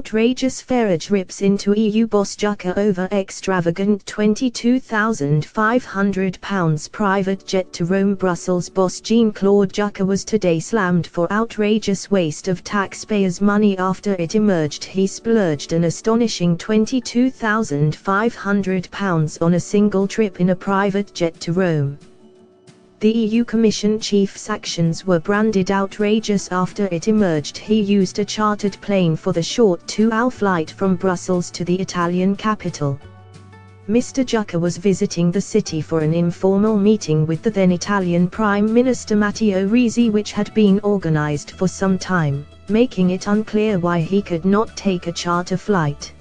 Outrageous Farage rips into EU boss Juncker over extravagant £22,500 private jet to Rome. Brussels boss Jean-Claude Juncker was today slammed for outrageous waste of taxpayers' money after it emerged he splurged an astonishing £22,500 on a single trip in a private jet to Rome. The EU Commission chief's actions were branded outrageous after it emerged he used a chartered plane for the short 2-hour flight from Brussels to the Italian capital. Mr. Juncker was visiting the city for an informal meeting with the then Italian Prime Minister Matteo Renzi, which had been organized for some time, making it unclear why he could not take a charter flight.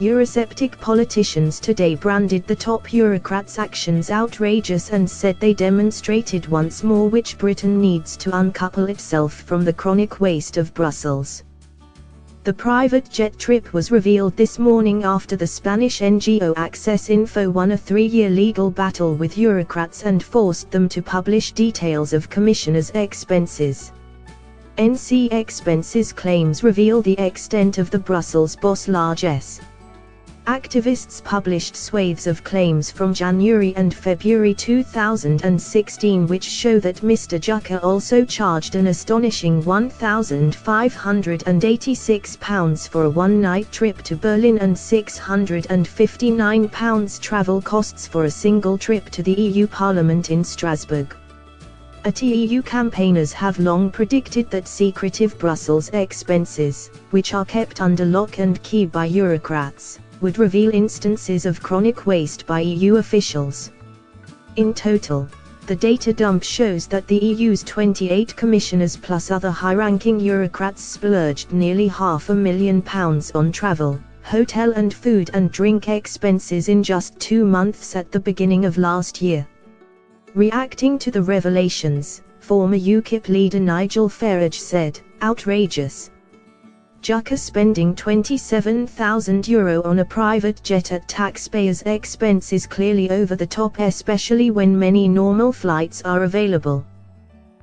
Eurosceptic politicians today branded the top bureaucrats' actions outrageous and said they demonstrated once more which Britain needs to uncouple itself from the chronic waste of Brussels. The private jet trip was revealed this morning after the Spanish NGO Access Info won a 3-year legal battle with bureaucrats and forced them to publish details of commissioners' expenses. NC Expenses claims reveal the extent of the Brussels boss' largesse. Activists published swathes of claims from January and February 2016 which show that Mr. Juncker also charged an astonishing £1,586 for a one-night trip to Berlin and £659 travel costs for a single trip to the EU Parliament in Strasbourg. EU campaigners have long predicted that secretive Brussels expenses, which are kept under lock and key by bureaucrats, would reveal instances of chronic waste by EU officials. In total, the data dump shows that the EU's 28 commissioners plus other high-ranking bureaucrats splurged nearly £500,000 on travel, hotel and food and drink expenses in just 2 months at the beginning of last year. Reacting to the revelations, former UKIP leader Nigel Farage said, "Outrageous. Juncker spending €27,000 on a private jet at taxpayers' expense is clearly over the top, especially when many normal flights are available."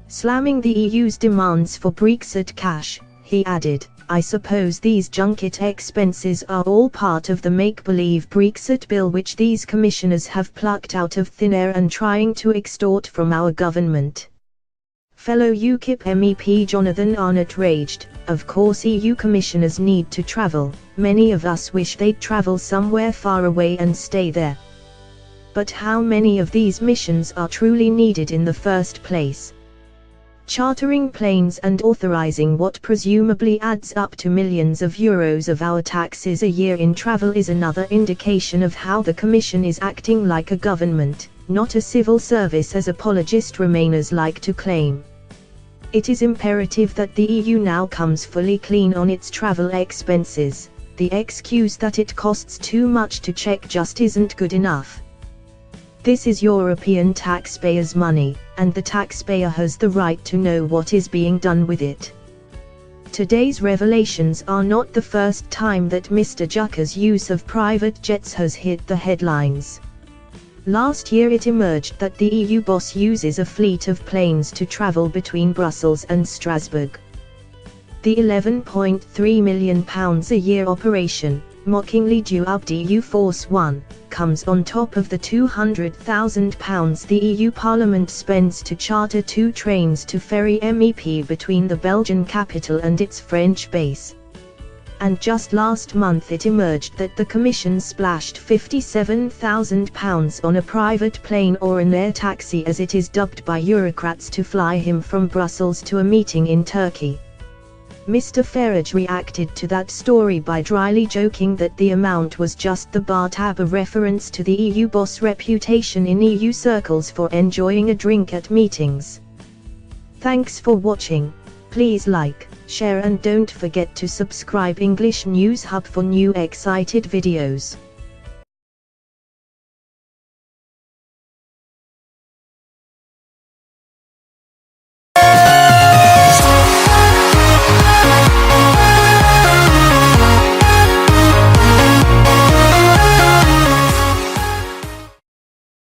Slamming the EU's demands for Brexit cash, he added, "I suppose these junket expenses are all part of the make-believe Brexit bill which these commissioners have plucked out of thin air and trying to extort from our government." Fellow UKIP MEP Jonathan Arnott raged, "Of course EU commissioners need to travel, many of us wish they'd travel somewhere far away and stay there. But how many of these missions are truly needed in the first place? Chartering planes and authorizing what presumably adds up to millions of euros of our taxes a year in travel is another indication of how the Commission is acting like a government, not a civil service as apologist Remainers like to claim. It is imperative that the EU now comes fully clean on its travel expenses. The excuse that it costs too much to check just isn't good enough. This is European taxpayers' money, and the taxpayer has the right to know what is being done with it." Today's revelations are not the first time that Mr. Juncker's use of private jets has hit the headlines. Last year it emerged that the EU boss uses a fleet of planes to travel between Brussels and Strasbourg. The £11.3 million a year operation, mockingly dubbed EU Force One, comes on top of the £200,000 the EU Parliament spends to charter 2 trains to ferry MEP between the Belgian capital and its French base. And just last month it emerged that the Commission splashed £57,000 on a private plane or an air taxi as it is dubbed by bureaucrats to fly him from Brussels to a meeting in Turkey. Mr. Farage reacted to that story by dryly joking that the amount was just the bar tab, a reference to the EU boss' reputation in EU circles for enjoying a drink at meetings. Thanks for watching. Please like, share and don't forget to subscribe English News Hub for new excited videos.